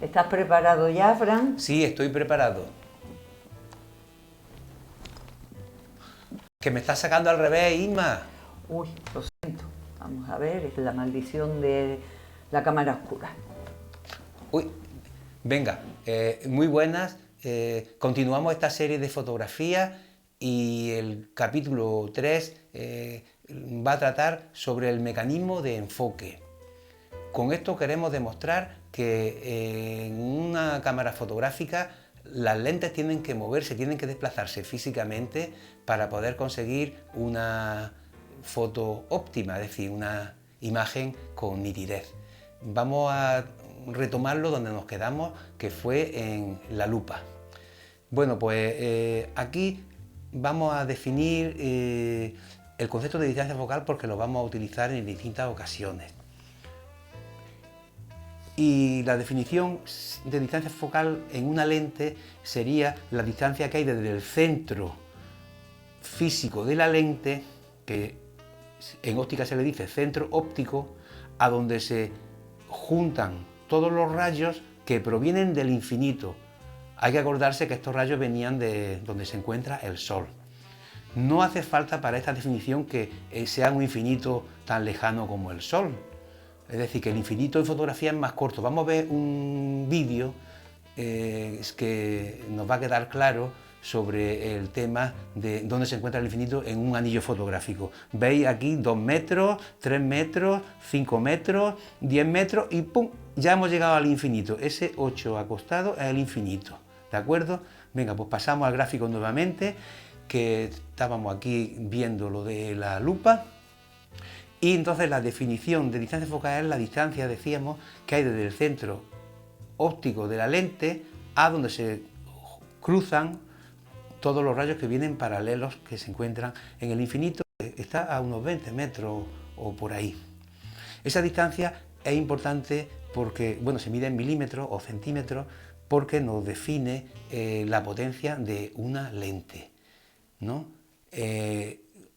¿Estás preparado ya, Fran? Sí, estoy preparado. Que me estás sacando al revés, Isma. Uy, lo siento. Vamos a ver, es la maldición de la cámara oscura. Uy, venga, muy buenas. Continuamos esta serie de fotografías y el capítulo 3 va a tratar sobre el mecanismo de enfoque. Con esto queremos demostrar que en una cámara fotográfica las lentes tienen que moverse, tienen que desplazarse físicamente para poder conseguir una foto óptima, es decir, una imagen con nitidez. Vamos a retomarlo donde nos quedamos, que fue en la lupa. Bueno, pues aquí vamos a definir el concepto de distancia focal porque lo vamos a utilizar en distintas ocasiones. Y la definición de distancia focal en una lente sería la distancia que hay desde el centro físico de la lente, que en óptica se le dice centro óptico, a donde se juntan todos los rayos que provienen del infinito. Hay que acordarse que estos rayos venían de donde se encuentra el Sol. No hace falta para esta definición que sea un infinito tan lejano como el Sol. Es decir, que el infinito en fotografía es más corto. Vamos a ver un vídeo que nos va a quedar claro sobre el tema de dónde se encuentra el infinito en un anillo fotográfico. Veis aquí 2 metros, 3 metros, 5 metros, 10 metros y ¡pum! Ya hemos llegado al infinito. Ese 8 acostado es el infinito. ¿De acuerdo? Venga, pues pasamos al gráfico nuevamente, que estábamos aquí viendo lo de la lupa. Y entonces la definición de distancia focal es la distancia, decíamos, que hay desde el centro óptico de la lente a donde se cruzan todos los rayos que vienen paralelos que se encuentran en el infinito, que está a unos 20 metros o por ahí. Esa distancia es importante porque, bueno, se mide en milímetros o centímetros porque nos define la potencia de una lente, ¿no?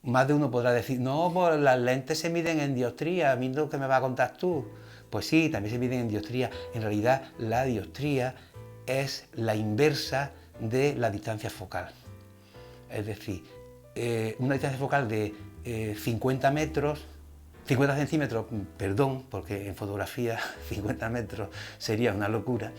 Más de uno podrá decir, no, pues las lentes se miden en dioptría, ¿a mí lo que me vas a contar tú? Pues sí, también se miden en dioptría. En realidad, la dioptría es la inversa de la distancia focal. Es decir, una distancia focal de 50 centímetros, perdón, porque en fotografía 50 metros sería una locura.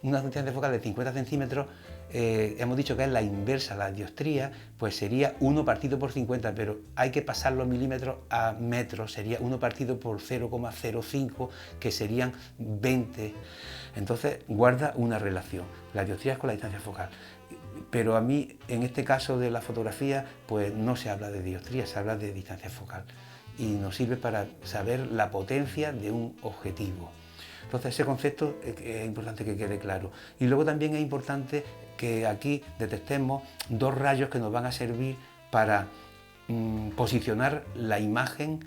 Una distancia focal de 50 centímetros, hemos dicho que es la inversa, la dioptría, pues sería 1 partido por 50, pero hay que pasar los milímetros a metros, sería 1 partido por 0,05, que serían 20. Entonces guarda una relación, la dioptría es con la distancia focal. Pero a mí, en este caso de la fotografía, pues no se habla de dioptría, se habla de distancia focal. Y nos sirve para saber la potencia de un objetivo. Entonces ese concepto es importante que quede claro. Y luego también es importante que aquí detectemos dos rayos que nos van a servir para posicionar la imagen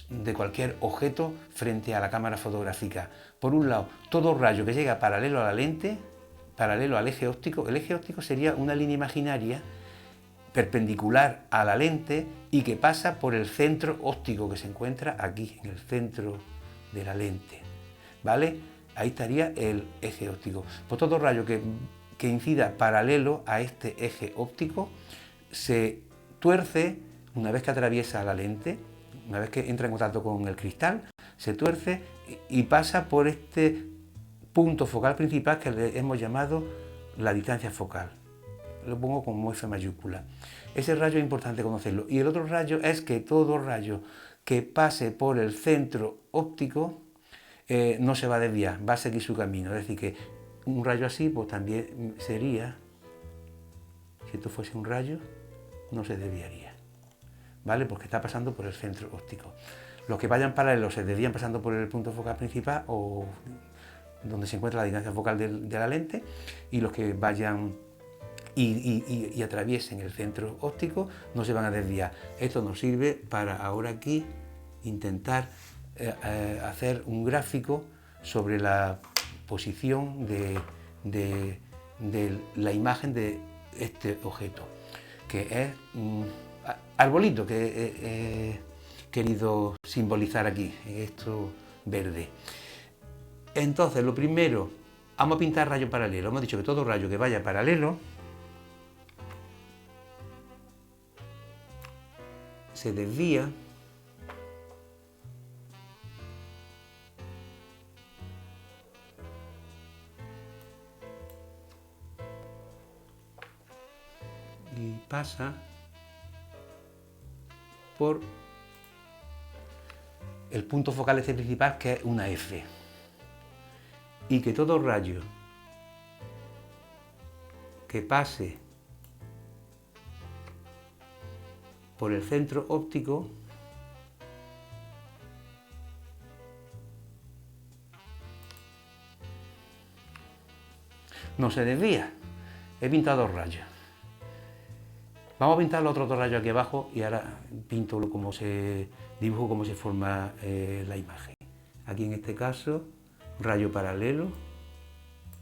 de cualquier objeto frente a la cámara fotográfica. Por un lado, todo rayo que llega paralelo a la lente, paralelo al eje óptico. El eje óptico sería una línea imaginaria perpendicular a la lente y que pasa por el centro óptico que se encuentra aquí, en el centro de la lente, ¿vale? Ahí estaría el eje óptico. Pues todo rayo que incida paralelo a este eje óptico se tuerce una vez que atraviesa la lente, una vez que entra en contacto con el cristal, se tuerce y pasa por este punto focal principal que le hemos llamado la distancia focal. Lo pongo como F mayúscula. Ese rayo es importante conocerlo. Y el otro rayo es que todo rayo que pase por el centro óptico no se va a desviar, va a seguir su camino. Es decir, que un rayo así pues también sería, si esto fuese un rayo, no se desviaría, ¿vale? Porque está pasando por el centro óptico. Los que vayan paralelos se desvían pasando por el punto focal principal o donde se encuentra la distancia focal de la lente, y los que vayan y atraviesen el centro óptico no se van a desviar. Esto nos sirve para ahora aquí intentar hacer un gráfico sobre la posición de la imagen de este objeto, que es un arbolito que he querido simbolizar aquí, en esto verde. Entonces, lo primero, Vamos a pintar rayo paralelo. Hemos dicho que todo rayo que vaya paralelo se desvía y pasa por el punto focal este principal, que es una F, y que todo rayo que pase por el centro óptico no se desvía. He pintado dos rayos. Vamos a pintar los otros dos rayos aquí abajo y ahora pinto dibujo cómo se forma la imagen. Aquí en este caso, rayo paralelo.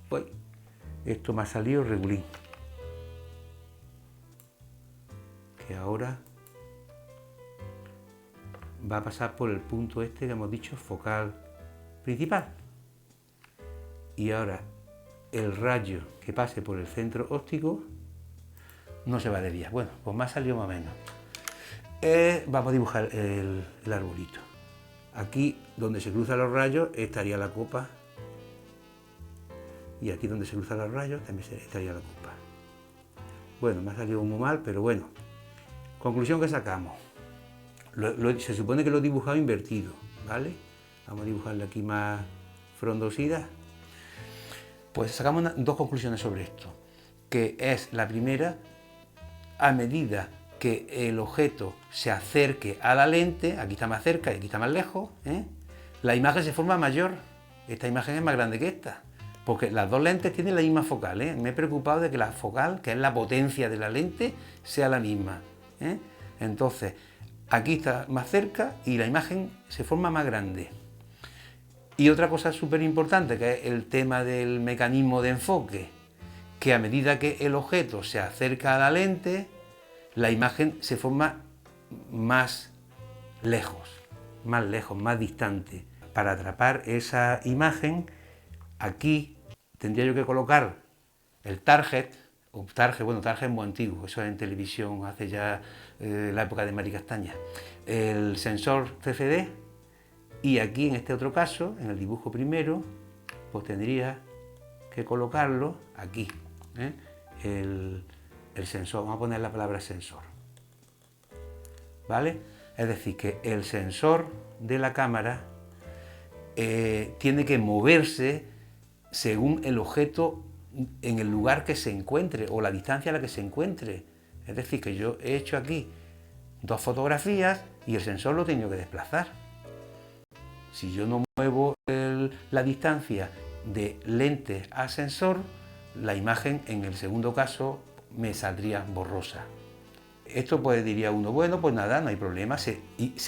Uy, esto me ha salido regulín. Que ahora va a pasar por el punto este que hemos dicho, focal principal. Y ahora el rayo que pase por el centro óptico no se va a desviar. Bueno, pues me ha salido más o menos. Vamos a dibujar el arbolito. Aquí donde se cruzan los rayos estaría la copa. Y aquí donde se cruzan los rayos también estaría la copa. Bueno, me ha salido muy mal, pero bueno. Conclusión que sacamos. Se supone que lo he dibujado invertido, ¿vale? Vamos a dibujarle aquí más frondosidad. Pues sacamos dos conclusiones sobre esto. Que es la primera, a medida que el objeto se acerque a la lente, aquí está más cerca y aquí está más lejos, la imagen se forma mayor. Esta imagen es más grande que esta, porque las dos lentes tienen la misma focal. Me he preocupado de que la focal, que es la potencia de la lente, sea la misma. Entonces, aquí está más cerca y la imagen se forma más grande. Y otra cosa súper importante, que es el tema del mecanismo de enfoque, que a medida que el objeto se acerca a la lente, la imagen se forma más lejos, más distante. Para atrapar esa imagen, aquí tendría yo que colocar el target, target muy antiguo, eso es en televisión, hace ya la época de Mari Castaña, el sensor CCD, y aquí en este otro caso, en el dibujo primero, pues tendría que colocarlo aquí, el sensor, vamos a poner la palabra sensor, ¿vale? Es decir, que el sensor de la cámara tiene que moverse según el objeto en el lugar que se encuentre o la distancia a la que se encuentre. Es decir, que yo he hecho aquí dos fotografías y el sensor lo he tenido que desplazar. Si yo no muevo la distancia de lente a sensor, la imagen en el segundo caso me saldría borrosa. Esto pues diría uno, bueno, pues nada, no hay problema, se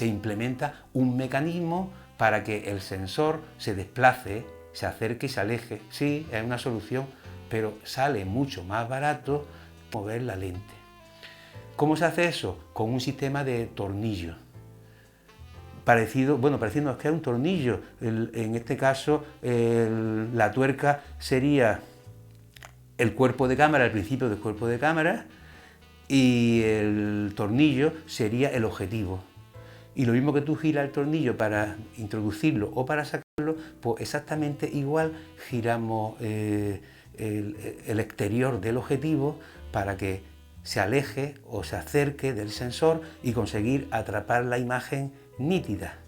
implementa un mecanismo para que el sensor se desplace, se acerque y se aleje. Sí, es una solución, pero sale mucho más barato mover la lente. ¿Cómo se hace eso? Con un sistema de tornillos. Parecido no, es que es un tornillo. En este caso, la tuerca sería el cuerpo de cámara, el principio del cuerpo de cámara, y el tornillo sería el objetivo. Y lo mismo que tú giras el tornillo para introducirlo o para sacarlo, pues exactamente igual giramos el exterior del objetivo para que se aleje o se acerque del sensor y conseguir atrapar la imagen nítida.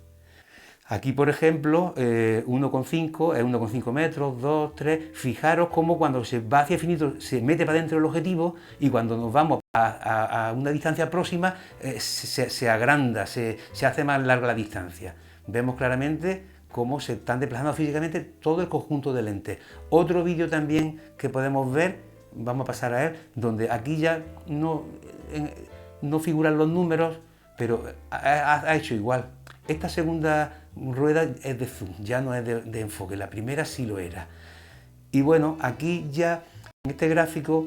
Aquí, por ejemplo, 1,5 es 1,5 metros, 2, 3. Fijaros cómo cuando se va hacia infinito se mete para dentro del objetivo y cuando nos vamos a una distancia próxima se agranda, se hace más larga la distancia. Vemos claramente cómo se están desplazando físicamente todo el conjunto de lentes. Otro vídeo también que podemos ver, vamos a pasar a él, donde aquí ya no figuran los números, pero ha hecho igual. Esta segunda rueda es de zoom, ya no es de enfoque, la primera sí lo era. Y bueno, aquí ya en este gráfico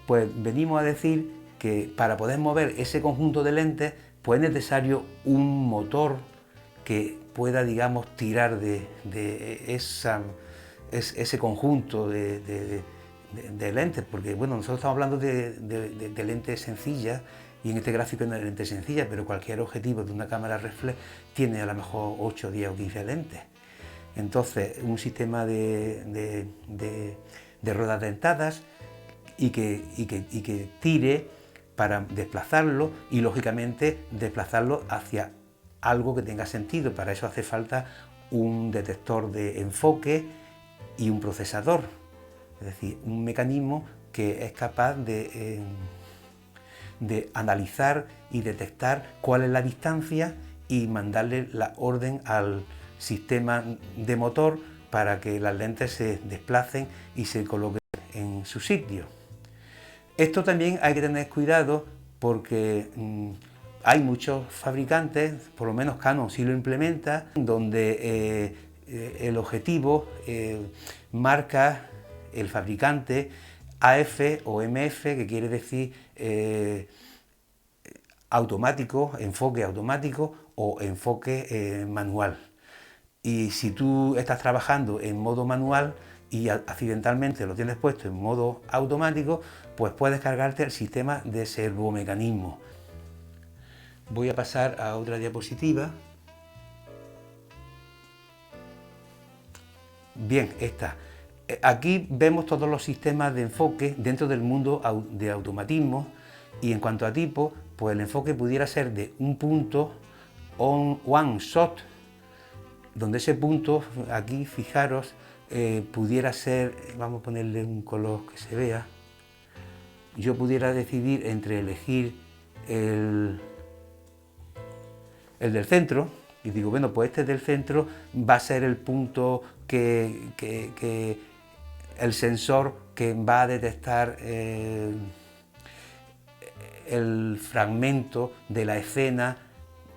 pues venimos a decir que para poder mover ese conjunto de lentes pues es necesario un motor que pueda, digamos, tirar de ese conjunto de lentes, porque bueno, nosotros estamos hablando de lentes sencillas, y en este gráfico es una lente sencilla, pero cualquier objetivo de una cámara reflex tiene a lo mejor 8, 10 o 15 lentes. Entonces, un sistema de ruedas dentadas y que tire para desplazarlo y, lógicamente, desplazarlo hacia algo que tenga sentido. Para eso hace falta un detector de enfoque y un procesador, es decir, un mecanismo que es capaz de analizar y detectar cuál es la distancia y mandarle la orden al sistema de motor para que las lentes se desplacen y se coloquen en su sitio. Esto también hay que tener cuidado porque hay muchos fabricantes, por lo menos Canon sí lo implementa, donde el objetivo marca el fabricante AF o MF, que quiere decir automático, enfoque automático o enfoque manual. Y si tú estás trabajando en modo manual y accidentalmente lo tienes puesto en modo automático, pues puedes cargarte el sistema de servomecanismo. Voy a pasar a otra diapositiva. Bien, esta. Aquí vemos todos los sistemas de enfoque dentro del mundo de automatismo, y en cuanto a tipo, pues el enfoque pudiera ser de un punto one shot, donde ese punto, aquí fijaros, pudiera ser, vamos a ponerle un color que se vea, yo pudiera decidir entre elegir el del centro, y digo, bueno, pues este del centro va a ser el punto que el sensor que va a detectar el fragmento de la escena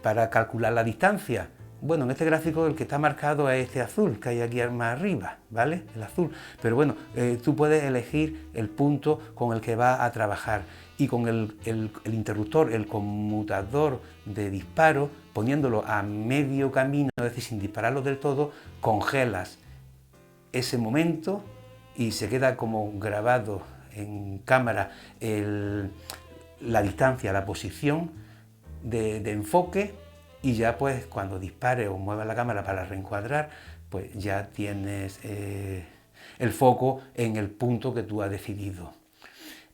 para calcular la distancia. Bueno, en este gráfico el que está marcado es este azul que hay aquí más arriba, ¿vale? El azul. Pero bueno, tú puedes elegir el punto con el que vas a trabajar, y con el interruptor, el conmutador de disparo, poniéndolo a medio camino, es decir, sin dispararlo del todo, congelas ese momento y se queda como grabado en cámara la distancia, la posición de enfoque, y ya pues cuando dispare o mueva la cámara para reencuadrar, pues ya tienes el foco en el punto que tú has decidido.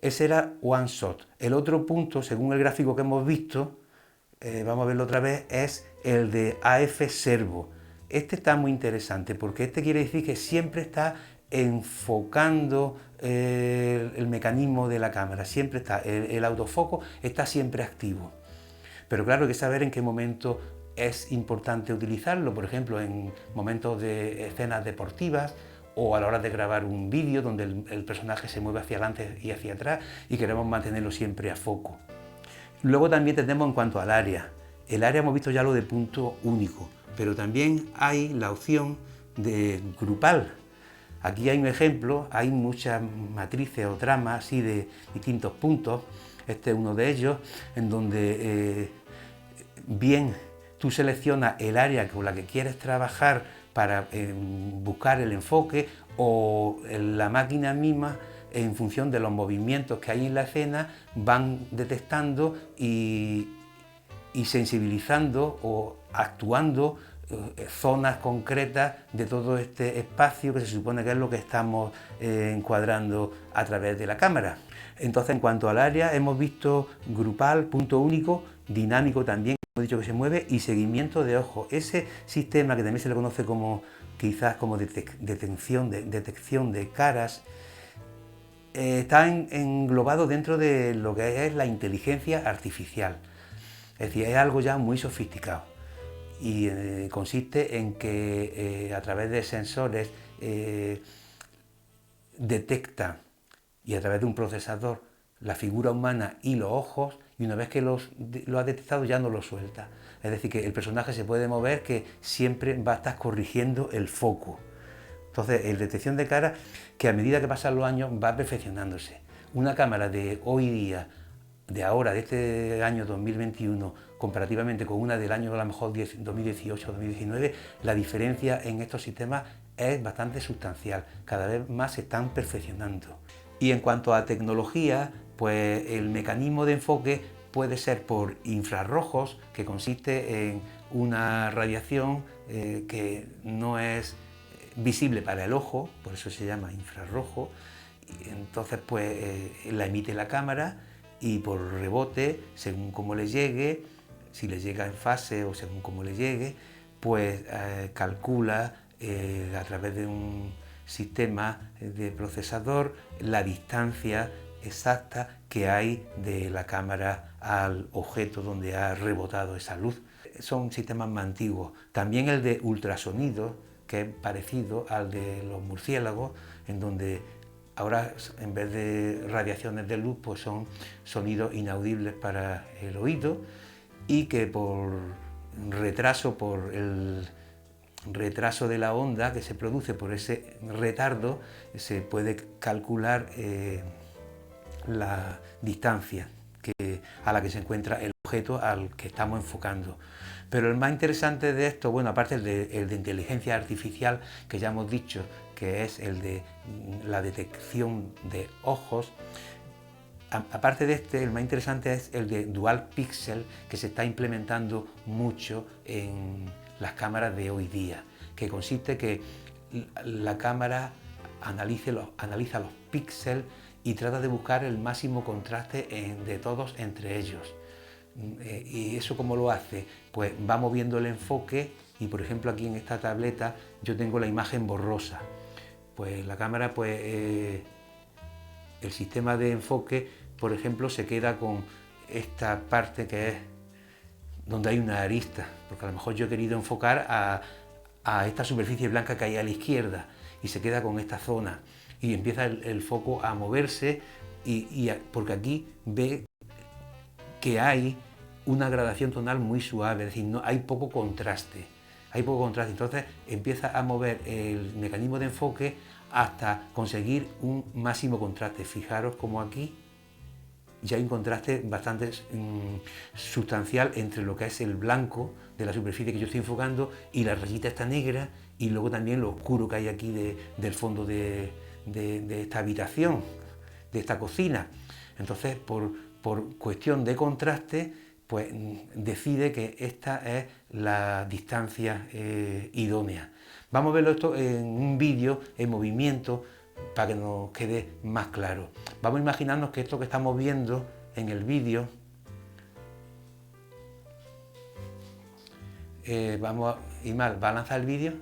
Ese era one shot. El otro punto, según el gráfico que hemos visto, vamos a verlo otra vez, es el de AF servo. Este está muy interesante porque este quiere decir que siempre está enfocando el mecanismo de la cámara, siempre está, el autofoco está siempre activo. Pero claro, hay que saber en qué momento es importante utilizarlo, por ejemplo, en momentos de escenas deportivas o a la hora de grabar un vídeo donde el personaje se mueve hacia adelante y hacia atrás y queremos mantenerlo siempre a foco. Luego también tenemos en cuanto al área. El área hemos visto ya lo de punto único, pero también hay la opción de grupal. Aquí hay un ejemplo, hay muchas matrices o tramas así de distintos puntos. Este es uno de ellos, en donde bien tú seleccionas el área con la que quieres trabajar para buscar el enfoque, o la máquina misma, en función de los movimientos que hay en la escena, van detectando y sensibilizando o actuando zonas concretas de todo este espacio que se supone que es lo que estamos encuadrando a través de la cámara. Entonces, en cuanto al área, hemos visto grupal, punto único, dinámico también, hemos dicho que se mueve, y seguimiento de ojo. Ese sistema, que también se le conoce como quizás como detección de caras, está englobado dentro de lo que es la inteligencia artificial. Es decir, es algo ya muy sofisticado, y consiste en que a través de sensores detecta, y a través de un procesador, la figura humana y los ojos, y una vez que lo ha detectado ya no lo suelta. Es decir, que el personaje se puede mover, que siempre va a estar corrigiendo el foco. Entonces, la detección de cara, que a medida que pasan los años va perfeccionándose. Una cámara de hoy día, de ahora, de este año 2021, comparativamente con una del año a lo mejor 2018 o 2019, la diferencia en estos sistemas es bastante sustancial, cada vez más se están perfeccionando. Y en cuanto a tecnología, pues el mecanismo de enfoque puede ser por infrarrojos, que consiste en una radiación que no es visible para el ojo, por eso se llama infrarrojo, y entonces pues la emite la cámara y por rebote, según cómo le llegue, si le llega en fase o según cómo le llegue, pues calcula a través de un sistema de procesador la distancia exacta que hay de la cámara al objeto donde ha rebotado esa luz. Son sistemas más antiguos. También el de ultrasonido, que es parecido al de los murciélagos, en donde ahora en vez de radiaciones de luz pues son sonidos inaudibles para el oído y que por retraso, por el retraso de la onda que se produce por ese retardo, se puede calcular la distancia a la que se encuentra el objeto al que estamos enfocando. Pero el más interesante de esto, bueno, aparte el de inteligencia artificial, que ya hemos dicho, que es el de la detección de ojos, aparte de este, el más interesante es el de dual pixel, que se está implementando mucho en las cámaras de hoy día, que consiste que la cámara analiza los píxeles y trata de buscar el máximo contraste de todos entre ellos. ¿Y eso cómo lo hace? Pues va moviendo el enfoque y, por ejemplo, aquí en esta tableta yo tengo la imagen borrosa. Pues la cámara, pues el sistema de enfoque, por ejemplo, se queda con esta parte que es donde hay una arista, porque a lo mejor yo he querido enfocar a esta superficie blanca que hay a la izquierda y se queda con esta zona y empieza el foco a moverse porque aquí ve que hay una gradación tonal muy suave, es decir, no, hay poco contraste, entonces empieza a mover el mecanismo de enfoque hasta conseguir un máximo contraste. Fijaros como aquí ya hay un contraste bastante sustancial entre lo que es el blanco de la superficie que yo estoy enfocando y la rayita esta negra y luego también lo oscuro que hay aquí del fondo de esta habitación, de esta cocina. Entonces, por cuestión de contraste, pues decide que esta es la distancia idónea. Vamos a verlo esto en un vídeo en movimiento para que nos quede más claro. Vamos a imaginarnos que esto que estamos viendo en el vídeo, Imal, ¿va a lanzar el vídeo?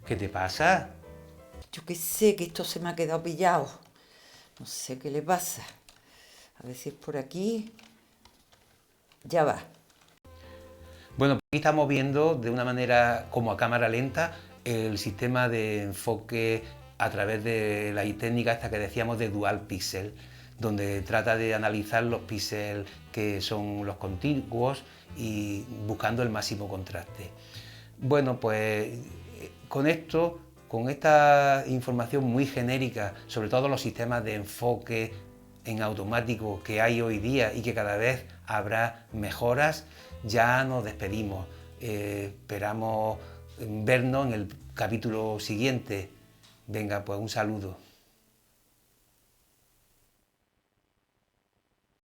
¿Qué te pasa? Yo qué sé, que esto se me ha quedado pillado. No sé qué le pasa. A ver si es por aquí. Ya va. Bueno, aquí estamos viendo de una manera como a cámara lenta el sistema de enfoque a través de la técnica esta que decíamos de dual pixel, donde trata de analizar los píxeles que son los contiguos y buscando el máximo contraste. Bueno, pues con esto, con esta información muy genérica sobre todos los sistemas de enfoque en automático que hay hoy día y que cada vez habrá mejoras, ya nos despedimos. Esperamos vernos en el capítulo siguiente. Venga, pues un saludo.